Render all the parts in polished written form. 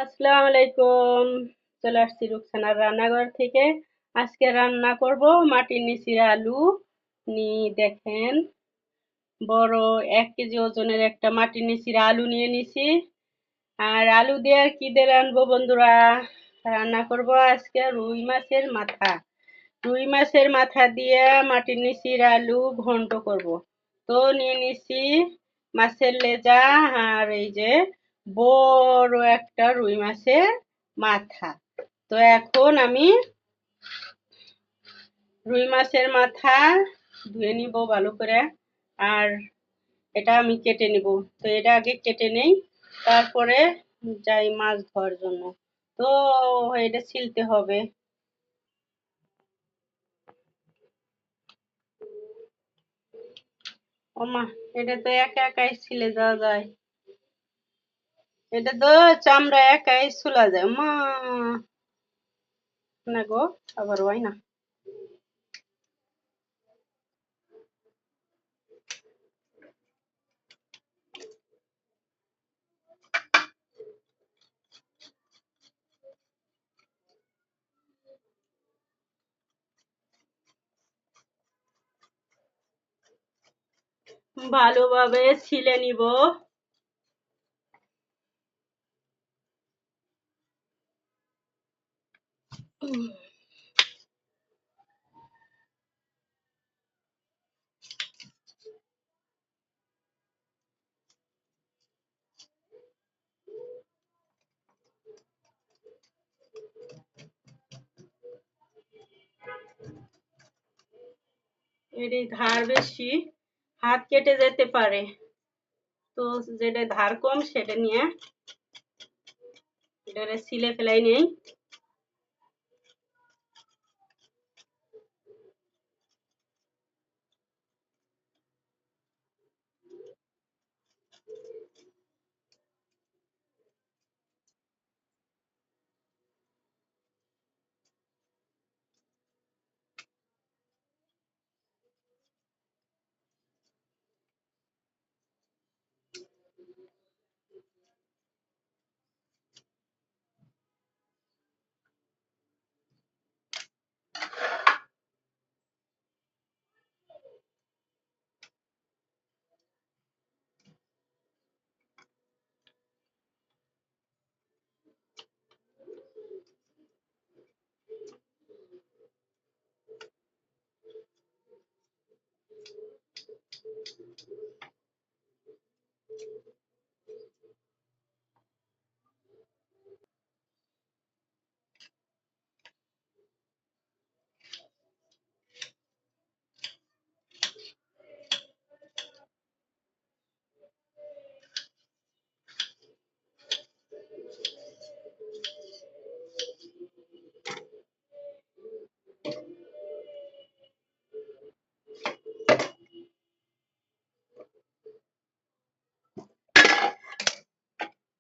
আসসালামু আলাইকুম। চলে আসছি রুকসানার রান্নাঘর থেকে। আজকে রান্না করব মাটির নিচের আলু। দেখেন, বড় 1 কেজি ওজনের একটা মাটির নিচের আলু নিয়ে নিছি। আর আলু দিয়ে আর কি দিয়ে রান্নাবো বন্ধুরা? রান্না করব আজকে রুই মাছের মাথা। রুই মাছের মাথা দিয়ে মাটির নিচের আলু ঘন্ট করব। তো নিয়ে নিছি মাছের লেজা, আর এই যে বড় একটা রুই মাছের মাথা। তো এখন আমি রুই মাছের মাথা ধুয়ে নিব ভালো করে, আর এটা আমি কেটে নিব। তো এটা আগে কেটে নেই, তারপরে যাই মাছ ধোয়ার জন্য। তো এটা ছিলতে হবে। ওমা, এটা তো একা একাই ছিলে যাওয়া যায়। এটা তো চামড়া একাই চুলা যায় মা। না গো, আবার হয় না। ভালোভাবে ছিলে নিব। এটি ধার বেশি, হাত কেটে যেতে পারে। তো যেটা ধার কম সেটা নিয়ে এটা ছিলে ফেলাই নেই।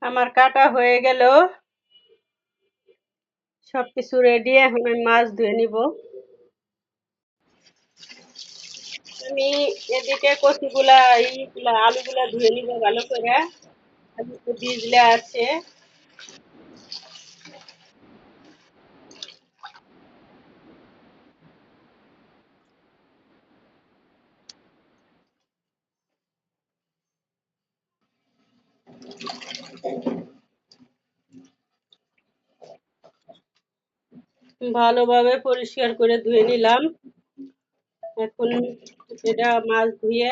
আমার কাটা হয়ে গেল, সবকিছু রেডি। এখন আমি মাছ ধুয়ে নিব। আমি এদিকে কচিগুলা এইগুলা আলুগুলা ধুয়ে নিব ভালো করে। আলু তো ভিজলে আছে। ভালোভাবে পরিষ্কার করে ধুয়ে নিলাম। এখন এটা মাছ ধুয়ে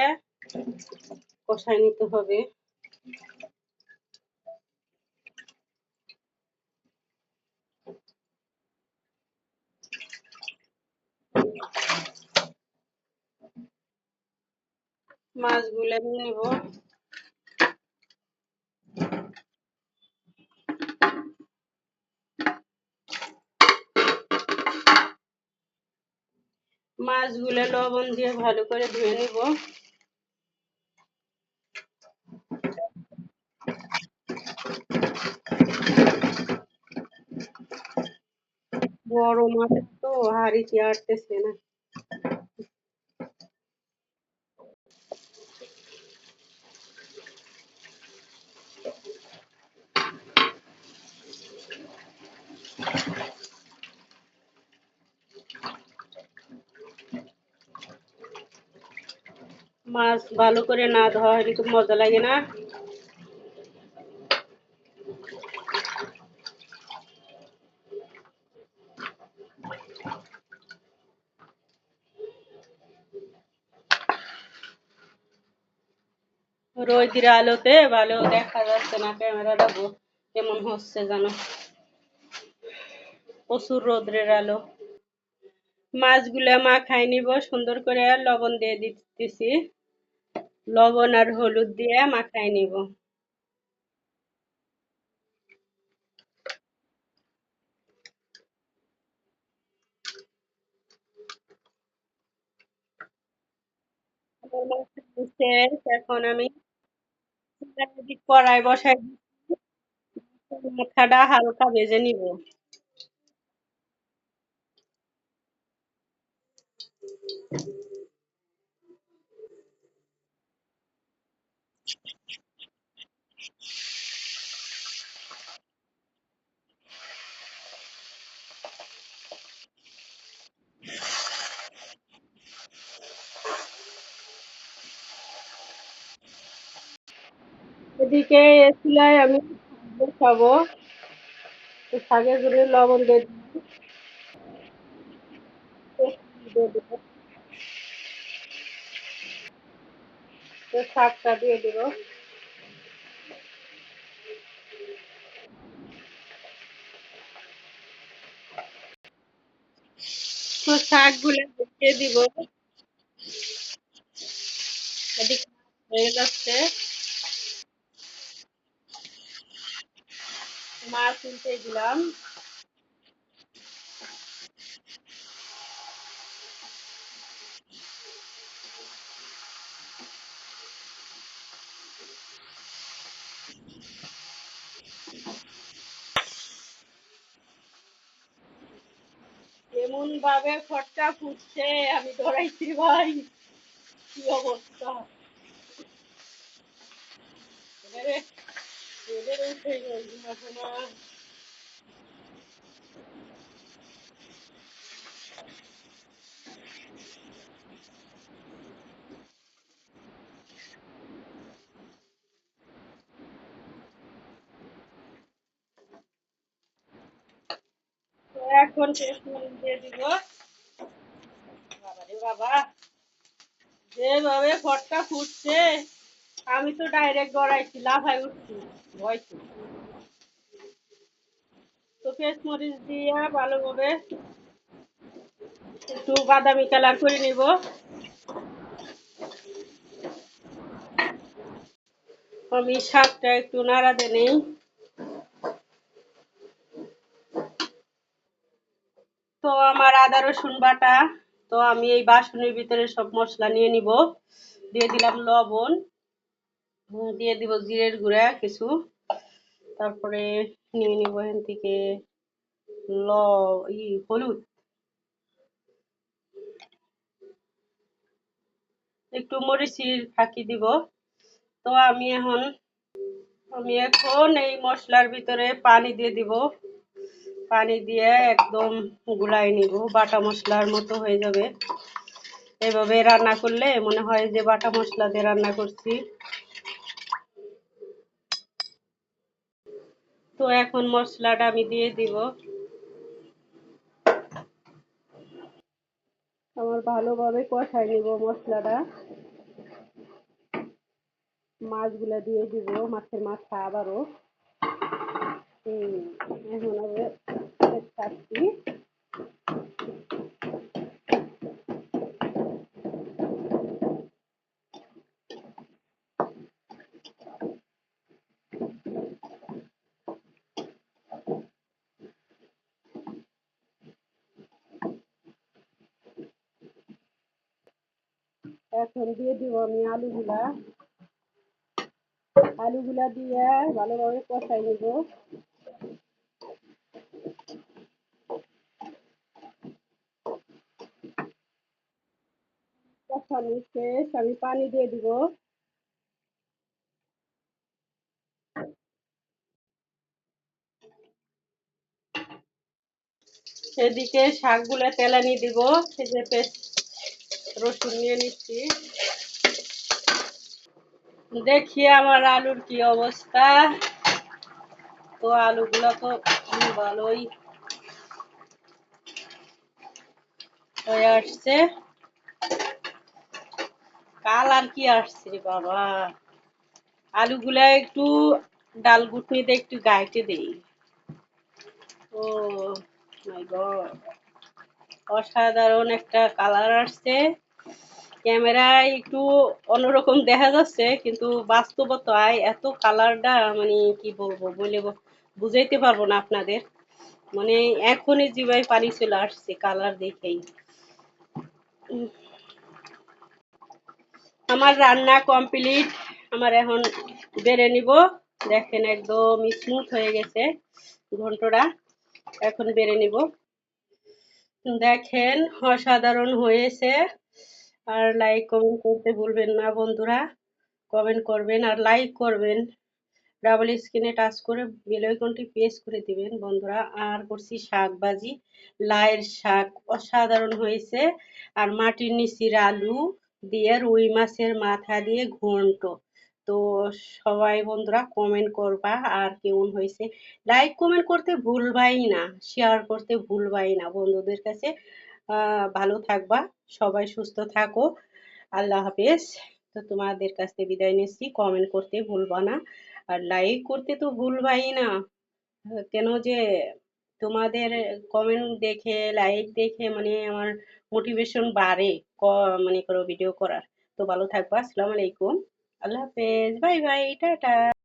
কষাই নিতে হবে। মাছগুলো নিয়ে নিব। মাছগুলো লবণ দিয়ে ভালো করে ধুয়ে নিব। বড় মাছ তো হাঁড়িতে আটতেছে না। মাছ ভালো করে না ধোয়া হলে খুব মজা লাগে না। রোদের আলোতে ভালো দেখা যাচ্ছে না, ক্যামেরাটা কেমন হচ্ছে জানো, প্রচুর রোদ্রের আলো। মাছগুলা মাখাই নিব সুন্দর করে, লবণ দিয়ে দিতেছি, লবণ আর হলুদ দিয়ে মাখাই নিব। এখন আমি কড়াই বসাই মাথাটা হালকা ভেজে নিব। এদিকে চুলায় আমি বসাবো, শাকের জন্য লবণ দিয়ে দেবো, শাকটা দিয়ে দেবো। তো শাকগুলো দিয়ে দিব। এদিকে হয়ে যাচ্ছে, মাছ উল্টে দিলাম। এমন ভাবে খটকা ফুটছে, আমি ডরাইছি ভাই, কি অবস্থা। এবারে এবারে উঠে গেল এখন আর। তো এখন পেঁয়াজ দিয়ে দিব। বাবারে বাবা, যেভাবে খটকা ফুটছে, আমি তো ডাইরেক্ট গড়াইছি, লাফাই উঠছি ভয়তে। তো পেঁয়াজ মরিচ দিয়ে ভালোভাবে একটু বাদামি কালার করে নিব। আমি শাকটা একটু নাড়া দিয়ে নেই। তো আমার আদা রসুন বাটা, তো আমি এই বাসনের ভিতরে সব মশলা নিয়ে নিব। দিয়ে দিলাম লবণ, দিয়ে দিব জিরের গুঁড়া কিছু, তারপরে নিয়ে নিব এখান থেকে ল হলুদ, একটু মরিচের ফাঁকি দিব। তো আমি এখন এই মশলার ভিতরে পানি দিয়ে দিব। পানি দিয়ে একদম গুলাই নিব, বাটা মশলার মতো হয়ে যাবে। এভাবে রান্না করলে মনে হয় যে বাটা মশলা দিয়ে রান্না করছি। তো এখন মশলাটা আমি দিয়ে দিব। আমার ভালোভাবে কষাই নিব মশলাটা। মাছগুলা দিয়ে দিব, মাছের মাথা আবারও। এখন হবে ছাড়ছি। এখন দিয়ে দিব আমি আলুগুলা। আলুগুলা দিয়ে ভালোভাবে কষাই নিব। কষানো শেষ, আমি পানি দিয়ে দিব। এদিকে শাকগুলা তেলানি দিব। এই যে পেস্ট রসুন নিয়ে নিচ্ছি, দেখি আমার আলুর কি অবস্থা। তো আলুগুলো তো ভালোই হয়ে আসছে। কালার কি আসছে রে বাবা। আলুগুলা একটু ডাল ঘুটনিতে একটু গাইতে দেই। ও মাই গড, অসাধারণ একটা কালার আসছে। ক্যামেরায় একটু অন্যরকম দেখা যাচ্ছে, কিন্তু বাস্তবতায় এত কালারটা মানে কি বলবো, বলে বুঝাইতে পারবো না আপনাদের। মানে এখনই জিভায় পানি চলে আসছে কালার দেখেই। আমার রান্না কমপ্লিট। আমার এখন বেড়ে নিব। দেখেন একদম স্মুথ হয়ে গেছে ঘন্টটা। এখন বেড়ে নিব। দেখেন অসাধারণ হয়েছে। আর লাইক কমেন্ট করতে ভুলবেন না বন্ধুরা। কমেন্ট করবেন আর লাইক করবেন। ডাবল স্ক্রিনে টাচ করে বেল আইকনটি প্রেস করে দিবেন বন্ধুরা। আর করছি শাক ভাজি, লাইয়ের শাক অসাধারণ হয়েছে। আর মাটির নিচের আলু দিয়ে রুই মাছের মাথা দিয়ে ঘন্ট। তো সবাই বন্ধুরা কমেন্ট করবা আর কেমন হয়েছে। লাইক কমেন্ট করতে ভুলবাই না, শেয়ার করতে ভুলবাই না বন্ধুদের কাছে। ভালো থাকবা, সবাই সুস্থ থাকো। আল্লাহ হাফেজ। তো তোমাদের কাছ থেকে বিদায় নিচ্ছি। কমেন্ট করতে ভুলবা না আর লাইক করতে তো ভুলবাই না। কেন যে তোমাদের কমেন্ট দেখে, লাইক দেখে মানে আমার মোটিভেশন বাড়ে মানে করো ভিডিও করার। তো ভালো থাকবা। আসসালামু আলাইকুম। আল্লাহ হাফেজ। Bye bye. টাটা।